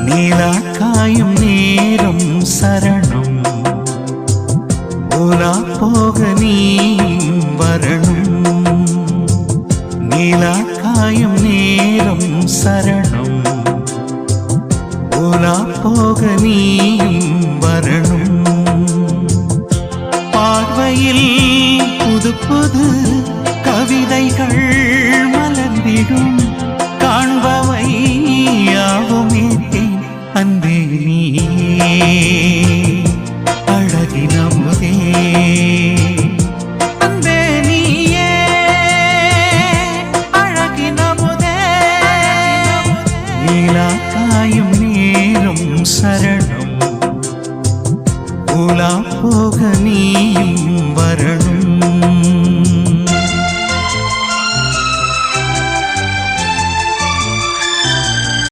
நீலா காயும் நேரம் சரணம் உலா போக நீயும் வரணும் நீலா காயும் நேரம் சரணம் உலா போக நீயும் வரணும் பார்வையில் புது புது கவிதைகள் மலர்ந்திடும் காண்பவை யாவுமே அன்பே நீயே அழகினமுதே அன்பே நீயே அழகினமுதே நீலா காயும் நேரம் சரணம் உலா போக நீயும் வரணும்